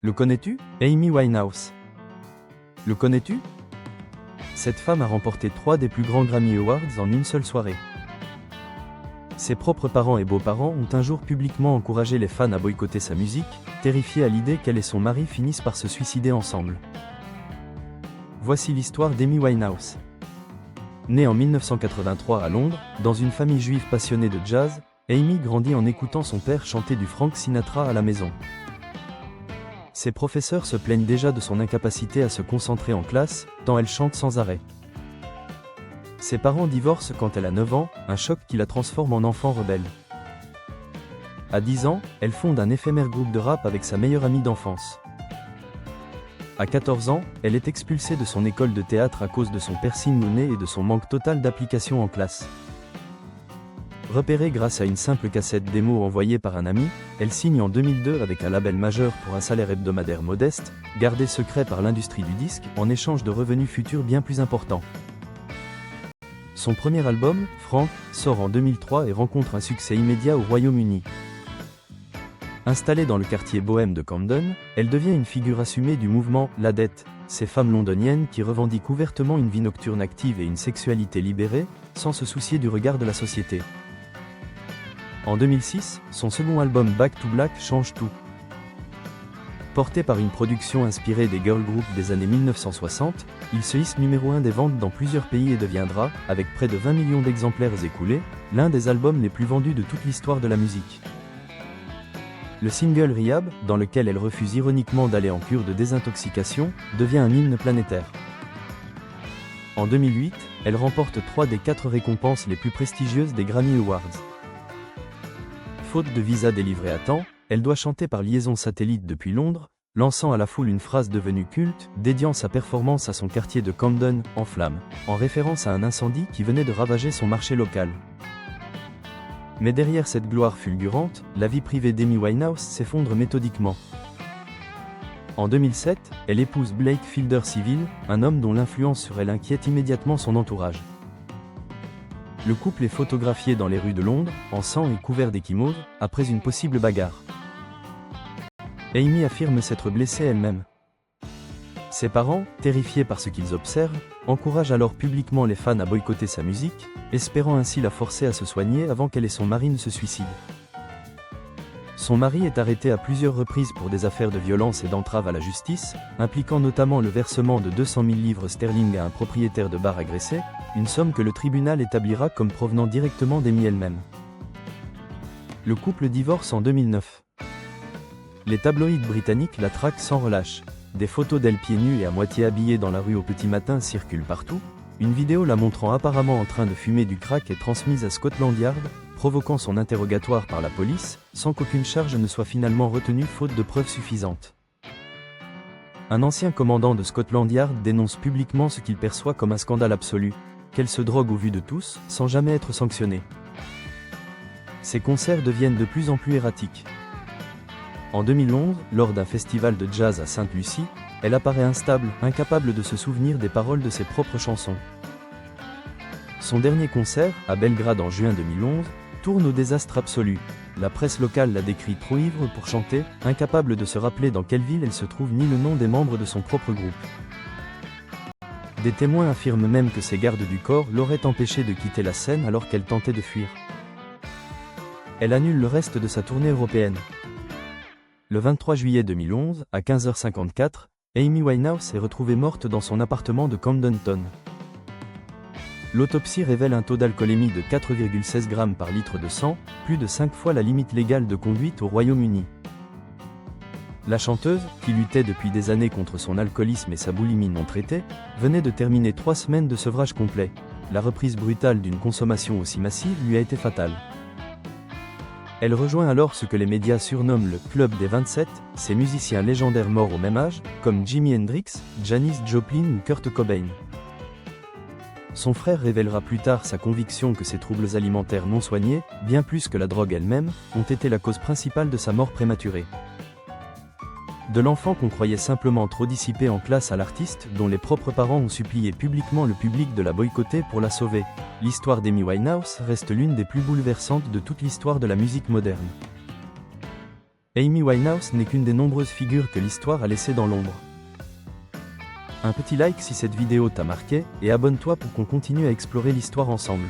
Le connais-tu? Amy Winehouse. Le connais-tu? Cette femme a remporté 3 des plus grands Grammy Awards en une seule soirée. Ses propres parents et beaux-parents ont un jour publiquement encouragé les fans à boycotter sa musique, terrifiés à l'idée qu'elle et son mari finissent par se suicider ensemble. Voici l'histoire d'Amy Winehouse. Née en 1983 à Londres, dans une famille juive passionnée de jazz, Amy grandit en écoutant son père chanter du Frank Sinatra à la maison. Ses professeurs se plaignent déjà de son incapacité à se concentrer en classe, tant elle chante sans arrêt. Ses parents divorcent quand elle a 9 ans, un choc qui la transforme en enfant rebelle. À 10 ans, elle fonde un éphémère groupe de rap avec sa meilleure amie d'enfance. À 14 ans, elle est expulsée de son école de théâtre à cause de son piercing au nez et de son manque total d'application en classe. Repérée grâce à une simple cassette démo envoyée par un ami, elle signe en 2002 avec un label majeur pour un salaire hebdomadaire modeste, gardé secret par l'industrie du disque, en échange de revenus futurs bien plus importants. Son premier album, Frank, sort en 2003 et rencontre un succès immédiat au Royaume-Uni. Installée dans le quartier bohème de Camden, elle devient une figure assumée du mouvement « La Dette », ces femmes londoniennes qui revendiquent ouvertement une vie nocturne active et une sexualité libérée, sans se soucier du regard de la société. En 2006, son second album Back to Black change tout. Porté par une production inspirée des girl groups des années 1960, il se hisse numéro 1 des ventes dans plusieurs pays et deviendra, avec près de 20 millions d'exemplaires écoulés, l'un des albums les plus vendus de toute l'histoire de la musique. Le single Rehab, dans lequel elle refuse ironiquement d'aller en cure de désintoxication, devient un hymne planétaire. En 2008, elle remporte 3 des 4 récompenses les plus prestigieuses des Grammy Awards. Faute de visa délivré à temps, elle doit chanter par liaison satellite depuis Londres, lançant à la foule une phrase devenue culte, dédiant sa performance à son quartier de Camden, en flammes, en référence à un incendie qui venait de ravager son marché local. Mais derrière cette gloire fulgurante, la vie privée d'Amy Winehouse s'effondre méthodiquement. En 2007, elle épouse Blake Fielder Civil, un homme dont l'influence sur elle inquiète immédiatement son entourage. Le couple est photographié dans les rues de Londres, en sang et couvert d'échymoses, après une possible bagarre. Amy affirme s'être blessée elle-même. Ses parents, terrifiés par ce qu'ils observent, encouragent alors publiquement les fans à boycotter sa musique, espérant ainsi la forcer à se soigner avant qu'elle et son mari ne se suicident. Son mari est arrêté à plusieurs reprises pour des affaires de violence et d'entrave à la justice, impliquant notamment le versement de 200 000 livres sterling à un propriétaire de bar agressé, une somme que le tribunal établira comme provenant directement d'Amy elle-même. Le couple divorce en 2009. Les tabloïds britanniques la traquent sans relâche. Des photos d'elle pieds nus et à moitié habillée dans la rue au petit matin circulent partout. Une vidéo la montrant apparemment en train de fumer du crack est transmise à Scotland Yard, provoquant son interrogatoire par la police, sans qu'aucune charge ne soit finalement retenue faute de preuves suffisantes. Un ancien commandant de Scotland Yard dénonce publiquement ce qu'il perçoit comme un scandale absolu, qu'elle se drogue au vu de tous, sans jamais être sanctionnée. Ses concerts deviennent de plus en plus erratiques. En 2011, lors d'un festival de jazz à Sainte-Lucie, elle apparaît instable, incapable de se souvenir des paroles de ses propres chansons. Son dernier concert, à Belgrade en juin 2011, tourne au désastre absolu. La presse locale la décrit trop ivre pour chanter, incapable de se rappeler dans quelle ville elle se trouve ni le nom des membres de son propre groupe. Des témoins affirment même que ses gardes du corps l'auraient empêchée de quitter la scène alors qu'elle tentait de fuir. Elle annule le reste de sa tournée européenne. Le 23 juillet 2011, à 15h54, Amy Winehouse est retrouvée morte dans son appartement de Camden Town. L'autopsie révèle un taux d'alcoolémie de 4,16 g par litre de sang, plus de 5 fois la limite légale de conduite au Royaume-Uni. La chanteuse, qui luttait depuis des années contre son alcoolisme et sa boulimie non traitée, venait de terminer 3 semaines de sevrage complet. La reprise brutale d'une consommation aussi massive lui a été fatale. Elle rejoint alors ce que les médias surnomment le « Club des 27 », ces musiciens légendaires morts au même âge, comme Jimi Hendrix, Janis Joplin ou Kurt Cobain. Son frère révélera plus tard sa conviction que ses troubles alimentaires non soignés, bien plus que la drogue elle-même, ont été la cause principale de sa mort prématurée. De l'enfant qu'on croyait simplement trop dissipé en classe à l'artiste dont les propres parents ont supplié publiquement le public de la boycotter pour la sauver, l'histoire d'Amy Winehouse reste l'une des plus bouleversantes de toute l'histoire de la musique moderne. Amy Winehouse n'est qu'une des nombreuses figures que l'histoire a laissées dans l'ombre. Un petit like si cette vidéo t'a marqué, et abonne-toi pour qu'on continue à explorer l'histoire ensemble.